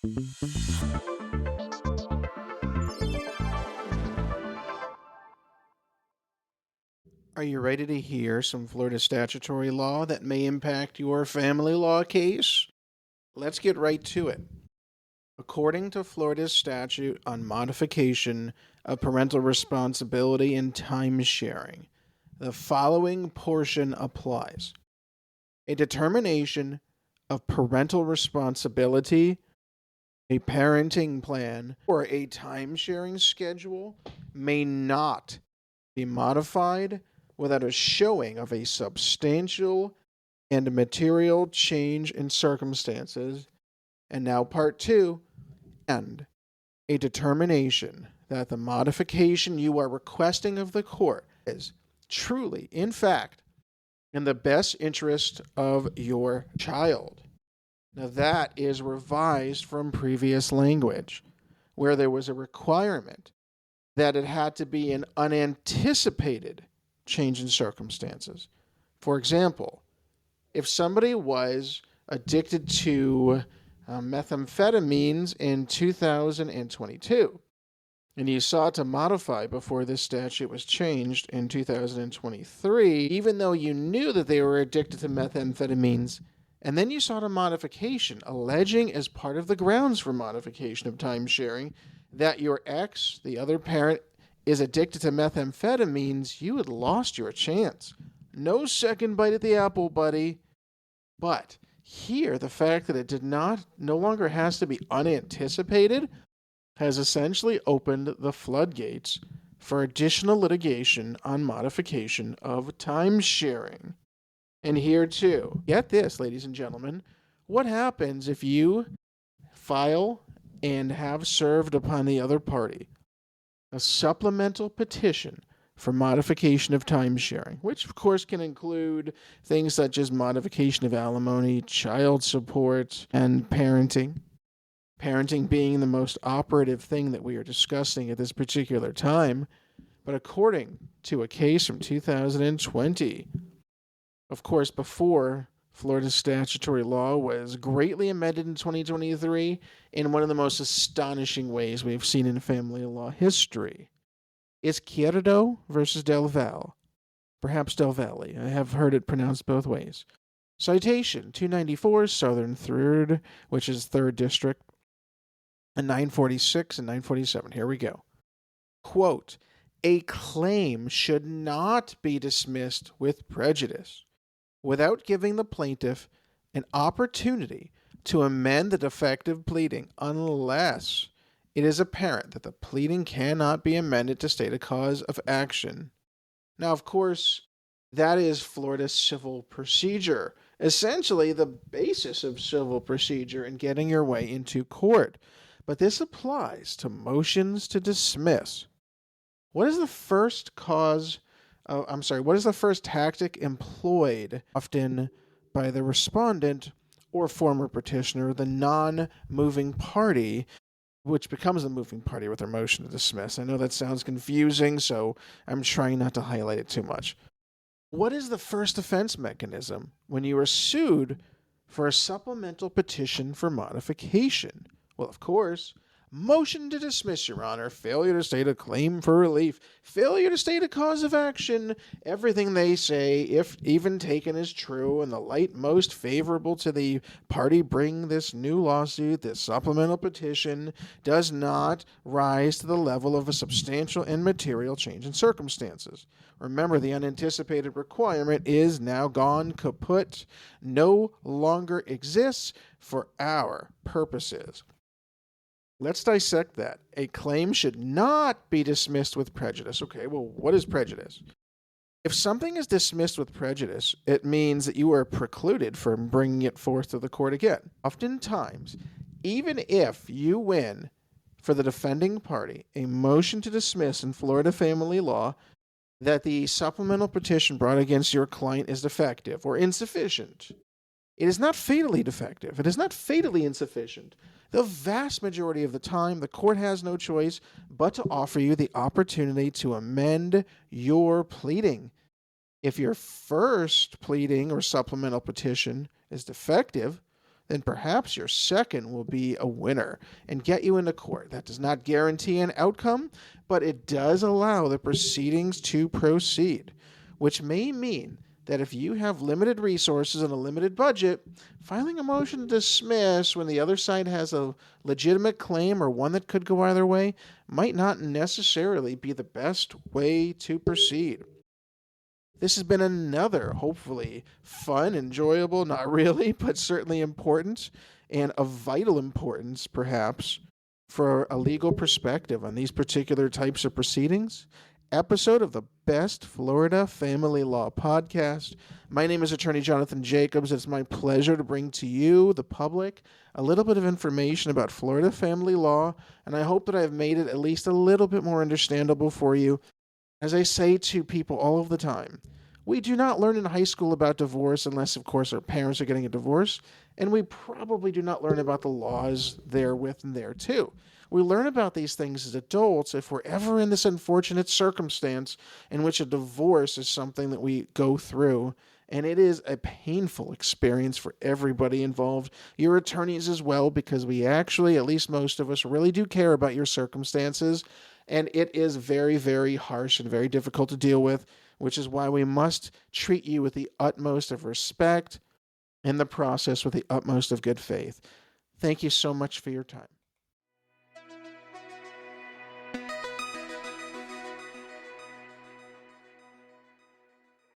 Are you ready to hear some Florida statutory law that may impact your family law case? Let's get right to it. According to Florida's statute on modification of parental responsibility and timesharing, the following portion applies. A determination of parental responsibility, a parenting plan, or a timesharing schedule may not be modified without a showing of a substantial and material change in circumstances. And now part 2, and a determination that the modification you are requesting of the court is truly, in fact, in the best interest of your child. Now that is revised from previous language, where there was a requirement that it had to be an unanticipated change in circumstances. For example, if somebody was addicted to methamphetamines in 2022, and you sought to modify before this statute was changed in 2023, even though you knew that they were addicted to methamphetamines, and then you sought a modification, alleging as part of the grounds for modification of timesharing that your ex, the other parent, is addicted to methamphetamines, you had lost your chance. No second bite at the apple, buddy. But here, the fact that it no longer has to be unanticipated has essentially opened the floodgates for additional litigation on modification of timesharing. And here too, get this, ladies and gentlemen, what happens if you file and have served upon the other party a supplemental petition for modification of timesharing, which of course can include things such as modification of alimony, child support, and parenting. Parenting being the most operative thing that we are discussing at this particular time. But according to a case from 2020, of course, before Florida's statutory law was greatly amended in 2023 in one of the most astonishing ways we've seen in family law history. Izquierdo versus Del Valle. Perhaps Del Valle. I have heard it pronounced both ways. Citation 294, Southern 3rd, which is 3rd District, and 946 and 947. Here we go. Quote, a claim should not be dismissed with prejudice without giving the plaintiff an opportunity to amend the defective pleading unless it is apparent that the pleading cannot be amended to state a cause of action. Now, of course, that is Florida's civil procedure, essentially the basis of civil procedure in getting your way into court. But this applies to motions to dismiss. What is the first tactic employed often by the respondent or former petitioner, the non-moving party, which becomes the moving party with their motion to dismiss? I know that sounds confusing, so I'm trying not to highlight it too much. What is the first defense mechanism when you are sued for a supplemental petition for modification? Well, of course, motion to dismiss, Your Honor, failure to state a claim for relief, failure to state a cause of action. Everything they say, if even taken as true, in the light most favorable to the party bringing this new lawsuit, this supplemental petition, does not rise to the level of a substantial and material change in circumstances. Remember, the unanticipated requirement is now gone kaput, no longer exists for our purposes. Let's dissect that. A claim should not be dismissed with prejudice. Okay, well, what is prejudice? If something is dismissed with prejudice, it means that you are precluded from bringing it forth to the court again. Oftentimes, even if you win for the defending party a motion to dismiss in Florida family law that the supplemental petition brought against your client is defective or insufficient, it is not fatally defective. It is not fatally insufficient. The vast majority of the time, the court has no choice but to offer you the opportunity to amend your pleading. If your first pleading or supplemental petition is defective, then perhaps your second will be a winner and get you into court. That does not guarantee an outcome, but it does allow the proceedings to proceed, which may mean that if you have limited resources and a limited budget, filing a motion to dismiss when the other side has a legitimate claim or one that could go either way might not necessarily be the best way to proceed. This has been another, hopefully, fun, enjoyable, not really, but certainly important, and of vital importance, perhaps, for a legal perspective on these particular types of proceedings, episode of the Best Florida Family Law Podcast. My name is Attorney Jonathan Jacobs. It's my pleasure to bring to you, the public, a little bit of information about Florida family law, and I hope that I've made it at least a little bit more understandable for you. As I say to people all of the time, we do not learn in high school about divorce unless, of course, our parents are getting a divorce, and we probably do not learn about the laws therewith and there too. We learn about these things as adults if we're ever in this unfortunate circumstance in which a divorce is something that we go through, and it is a painful experience for everybody involved, your attorneys as well, because we actually, at least most of us, really do care about your circumstances, and it is very, very harsh and very difficult to deal with, which is why we must treat you with the utmost of respect and the process with the utmost of good faith. Thank you so much for your time.